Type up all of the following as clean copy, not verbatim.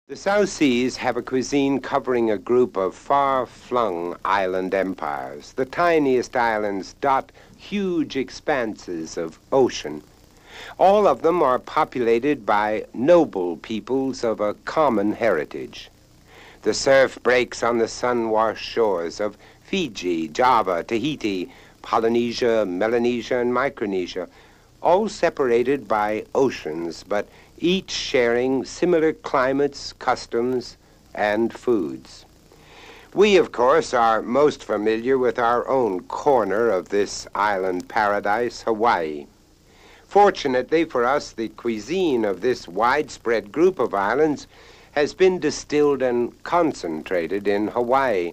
The South Seas have a cuisine covering a group of far-flung island empires. The tiniest islands dot huge expanses of ocean. All of them are populated by noble peoples of a common heritage. The surf breaks on the sun-washed shores of Fiji, Java, Tahiti, Polynesia, Melanesia, and Micronesia, all separated by oceans, but each sharing similar climates, customs, and foods. We, of course, are most familiar with our own corner of this island paradise, Hawaii. Fortunately for us, the cuisine of this widespread group of islands has been distilled and concentrated in Hawaii.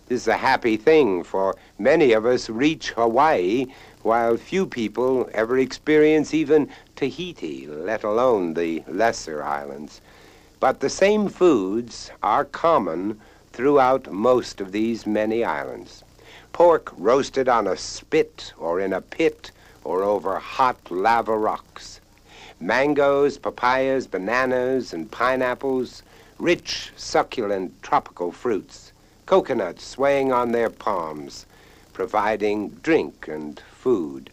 This is a happy thing, for many of us reach Hawaii while few people ever experience even Tahiti, let alone the lesser islands. But the same foods are common throughout most of these many islands. Pork roasted on a spit or in a pit or over hot lava rocks. Mangoes, papayas, bananas, and pineapples, rich, succulent tropical fruits. Coconuts swaying on their palms, providing drink and food.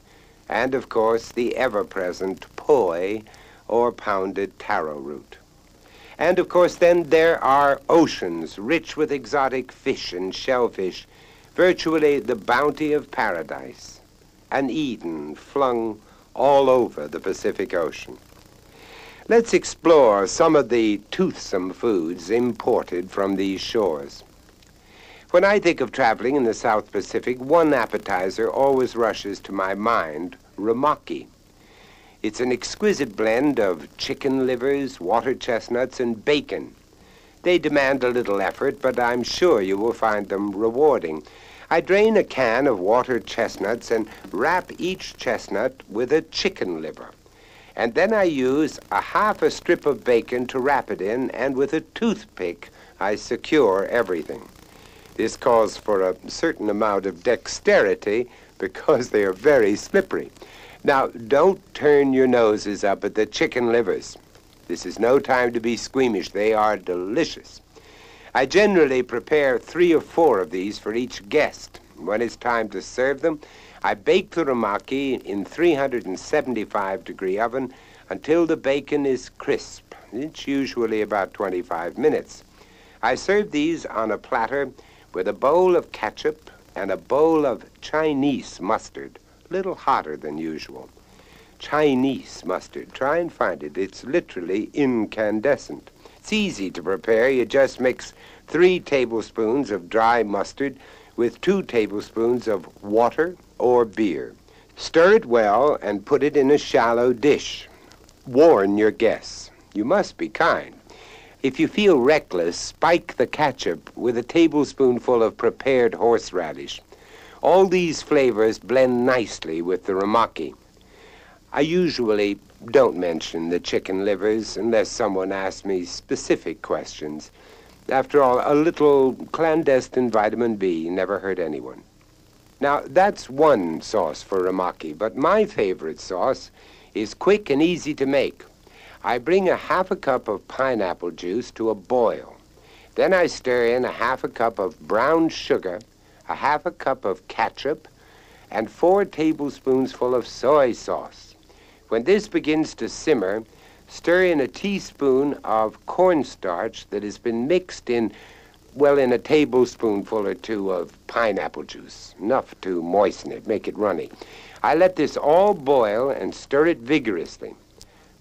And, of course, the ever-present poi, or pounded taro root. And, of course, then there are oceans rich with exotic fish and shellfish, virtually the bounty of paradise, an Eden flung all over the Pacific Ocean. Let's explore some of the toothsome foods imported from these shores. When I think of traveling in the South Pacific, one appetizer always rushes to my mind, Rumaki. It's an exquisite blend of chicken livers, water chestnuts, and bacon. They demand a little effort, but I'm sure you will find them rewarding. I drain a can of water chestnuts and wrap each chestnut with a chicken liver. And then I use half a strip of bacon to wrap it in, and with a toothpick, I secure everything. This calls for a certain amount of dexterity because they are very slippery. Now, don't turn your noses up at the chicken livers. This is no time to be squeamish. They are delicious. I generally prepare 3 or 4 of these for each guest. When it's time to serve them, I bake the rumaki in 375-degree oven until the bacon is crisp. It's usually about 25 minutes. I serve these on a platter with a bowl of ketchup and a bowl of Chinese mustard, a little hotter than usual. Chinese mustard, try and find it. It's literally incandescent. It's easy to prepare. You just mix 3 tablespoons of dry mustard with 2 tablespoons of water or beer. Stir it well and put it in a shallow dish. Warn your guests. You must be kind. If you feel reckless, spike the ketchup with a tablespoonful of prepared horseradish. All these flavors blend nicely with the rumaki. I usually don't mention the chicken livers unless someone asks me specific questions. After all, a little clandestine vitamin B never hurt anyone. Now, that's one sauce for rumaki, but my favorite sauce is quick and easy to make. I bring a half a cup of pineapple juice to a boil. Then I stir in a half a cup of brown sugar, a half a cup of ketchup, and 4 tablespoons full of soy sauce. When this begins to simmer, stir in a teaspoon of cornstarch that has been mixed in a tablespoonful or 2 of pineapple juice, enough to moisten it, make it runny. I let this all boil and stir it vigorously.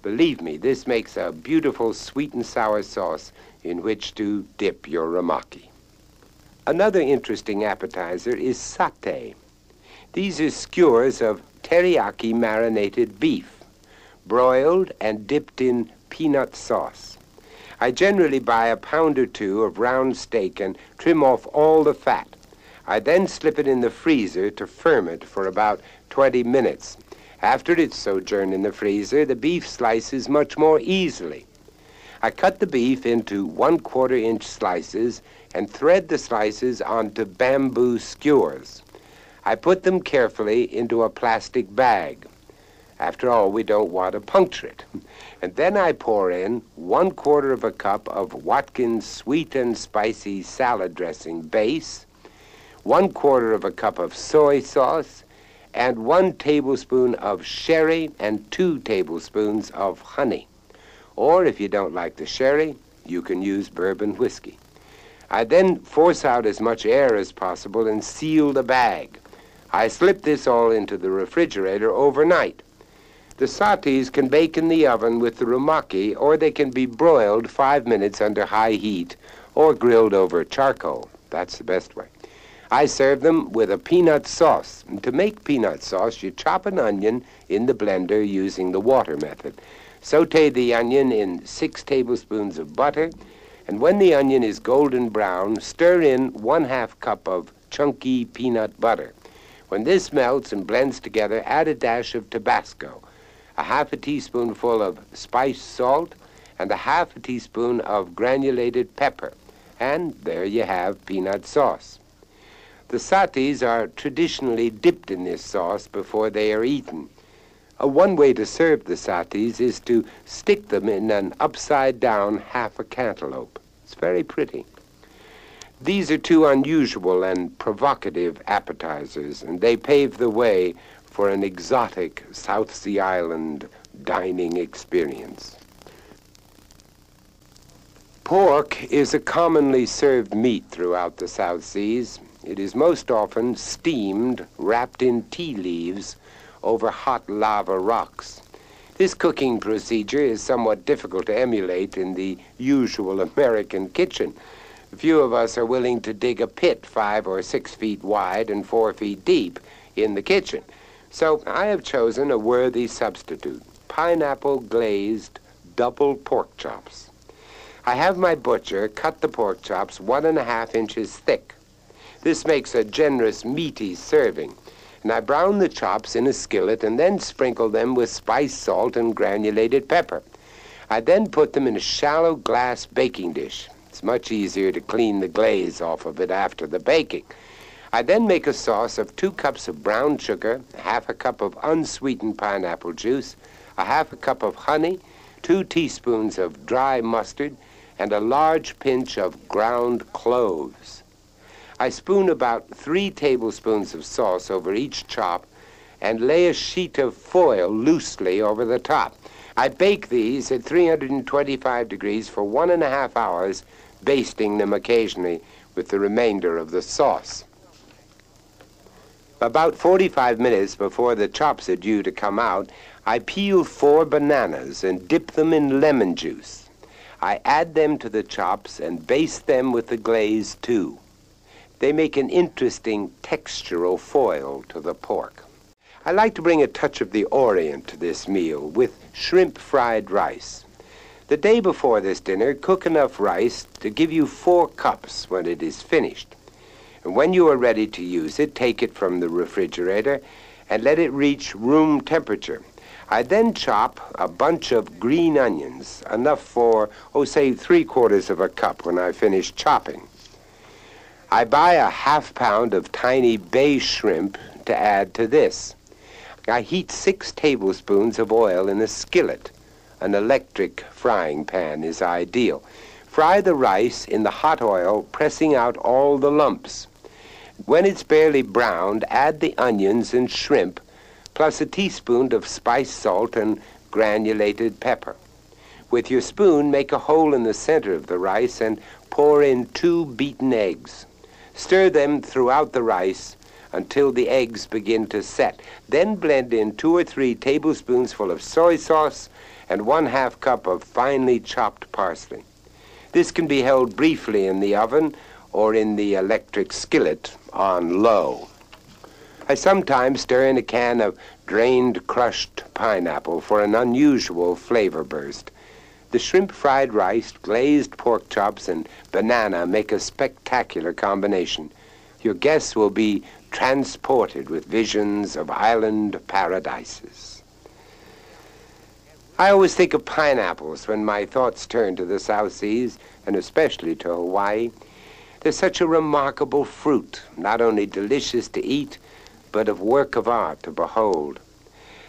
Believe me, this makes a beautiful sweet and sour sauce in which to dip your rumaki. Another interesting appetizer is satay. These are skewers of teriyaki marinated beef, broiled and dipped in peanut sauce. I generally buy a pound or 2 of round steak and trim off all the fat. I then slip it in the freezer to ferment for about 20 minutes. After its sojourn in the freezer, the beef slices much more easily. I cut the beef into 1/4-inch slices and thread the slices onto bamboo skewers. I put them carefully into a plastic bag. After all, we don't want to puncture it. And then I pour in 1/4 of a cup of Watkins sweet and spicy salad dressing base, 1/4 of a cup of soy sauce, and 1 tablespoon of sherry and 2 tablespoons of honey. Or if you don't like the sherry, you can use bourbon whiskey. I then force out as much air as possible and seal the bag. I slip this all into the refrigerator overnight. The satés can bake in the oven with the rumaki, or they can be broiled 5 minutes under high heat or grilled over charcoal. That's the best way. I serve them with a peanut sauce. And to make peanut sauce, you chop an onion in the blender using the water method. Sauté the onion in 6 tablespoons of butter, and when the onion is golden brown, stir in 1/2 cup of chunky peanut butter. When this melts and blends together, add a dash of Tabasco, a 1/2 teaspoonful of spiced salt, and a 1/2 teaspoon of granulated pepper. And there you have peanut sauce. The satés are traditionally dipped in this sauce before they are eaten. One way to serve the satés is to stick them in an upside-down half a cantaloupe. It's very pretty. These are 2 unusual and provocative appetizers, and they pave the way for an exotic South Sea Island dining experience. Pork is a commonly served meat throughout the South Seas. It is most often steamed, wrapped in tea leaves, over hot lava rocks. This cooking procedure is somewhat difficult to emulate in the usual American kitchen. Few of us are willing to dig a pit 5 or 6 feet wide and 4 feet deep in the kitchen. So I have chosen a worthy substitute, pineapple glazed double pork chops. I have my butcher cut the pork chops 1½ inches thick. This makes a generous, meaty serving. And I brown the chops in a skillet and then sprinkle them with spiced salt and granulated pepper. I then put them in a shallow glass baking dish. It's much easier to clean the glaze off of it after the baking. I then make a sauce of 2 cups of brown sugar, 1/2 cup of unsweetened pineapple juice, 1/2 cup of honey, 2 teaspoons of dry mustard, and a large pinch of ground cloves. I spoon about 3 tablespoons of sauce over each chop and lay a sheet of foil loosely over the top. I bake these at 325 degrees for 1½ hours, basting them occasionally with the remainder of the sauce. About 45 minutes before the chops are due to come out, I peel 4 bananas and dip them in lemon juice. I add them to the chops and baste them with the glaze too. They make an interesting textural foil to the pork. I like to bring a touch of the Orient to this meal with shrimp fried rice. The day before this dinner, cook enough rice to give you 4 cups when it is finished. And when you are ready to use it, take it from the refrigerator and let it reach room temperature. I then chop a bunch of green onions, enough for, say 3/4 of a cup when I finish chopping. I buy a 1/2 pound of tiny bay shrimp to add to this. I heat 6 tablespoons of oil in a skillet. An electric frying pan is ideal. Fry the rice in the hot oil, pressing out all the lumps. When it's barely browned, add the onions and shrimp, plus a teaspoon of spiced salt and granulated pepper. With your spoon, make a hole in the center of the rice and pour in 2 beaten eggs. Stir them throughout the rice until the eggs begin to set. Then blend in 2 or 3 tablespoons full of soy sauce and 1/2 cup of finely chopped parsley. This can be held briefly in the oven or in the electric skillet on low. I sometimes stir in a can of drained crushed pineapple for an unusual flavor burst. The shrimp fried rice, glazed pork chops, and banana make a spectacular combination. Your guests will be transported with visions of island paradises. I always think of pineapples when my thoughts turn to the South Seas, and especially to Hawaii. They're such a remarkable fruit, not only delicious to eat, but of work of art to behold.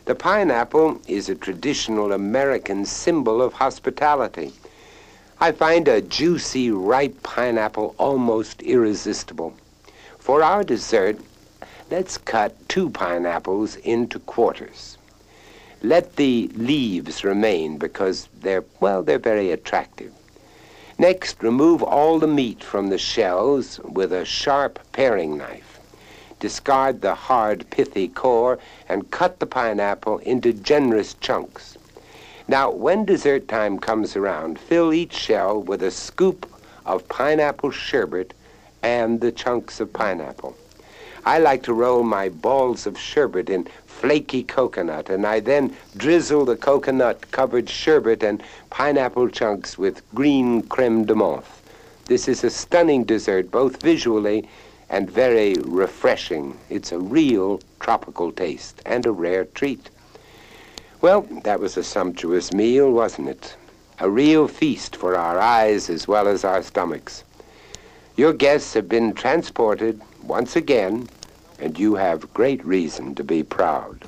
The pineapple is a traditional American symbol of hospitality. I find a juicy, ripe pineapple almost irresistible. For our dessert, let's cut 2 pineapples into quarters. Let the leaves remain because they're very attractive. Next, remove all the meat from the shells with a sharp paring knife. Discard the hard, pithy core and cut the pineapple into generous chunks. Now, when dessert time comes around, fill each shell with a scoop of pineapple sherbet and the chunks of pineapple. I like to roll my balls of sherbet in flaky coconut, and I then drizzle the coconut-covered sherbet and pineapple chunks with green creme de menthe. This is a stunning dessert, both visually and very refreshing. It's a real tropical taste and a rare treat. Well, that was a sumptuous meal, wasn't it? A real feast for our eyes as well as our stomachs. Your guests have been transported once again, and you have great reason to be proud.